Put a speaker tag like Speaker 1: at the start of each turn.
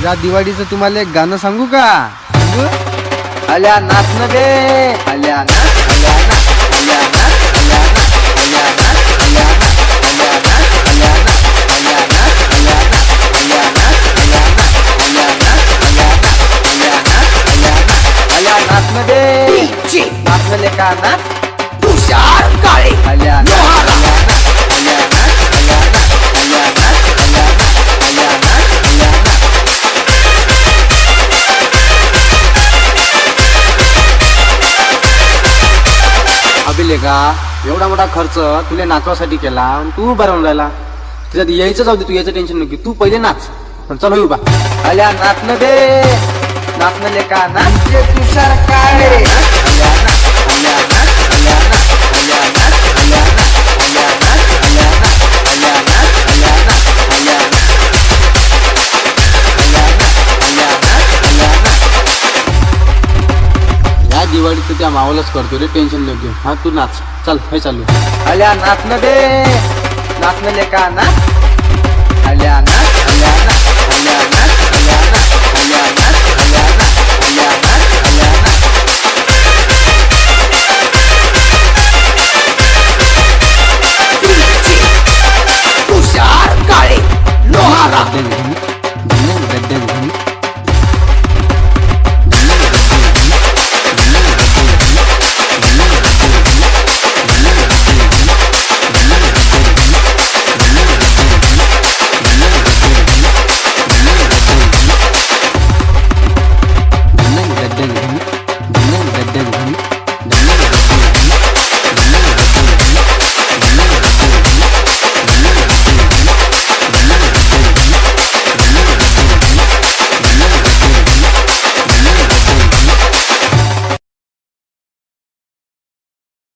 Speaker 1: या दिवाळीचं तुम्हाला एक गाणं सांगू का?
Speaker 2: आल्या नाचन दे आल्या नाच आल्या नाच आल्या नाच आल्या नाच आल्या नाच आल्या नाच आल्या नाच आल्या नाच आल्या नाच आल्या नाच आल्या नाच आल्या नाच आल्या नाच आल्या नाच आल्या नाचन दे नाचन लेका नाच तुषार काळे आल्या नाच आल्या नाच आल्या नाच आल्या नाच आल्या नाच आल्या नाच आल्या नाच आल्या नाच
Speaker 1: अभिले का एवढा मोठा खर्च तुला नाचवासाठी केला आणि तू बरवून राहिला. त्याच्यात यायचं जाऊ दे, तू याचं टेन्शन नको, तू पहिले नाच. पण चल होऊ बा
Speaker 2: आल्या नाचन दे नाचन लेका नाच तुषार काळे आल्या नाच आल्या नाच आल्या नाच आल्या नाच आल्या नाच आल्या नाच आल्या नाच आल्या नाच आल्या नाच आल्या नाच आल्या नाच आल्या नाच.
Speaker 1: या दिवाळीत तर त्या मावालाच करतो रे, टेन्शन नको घेऊ. हा तू नाच, चल हे चालू.
Speaker 2: आल्या नाचन दे नाचन लेका नाच आल्या नाच आल्या नाच आल्या नाच आल्या नाच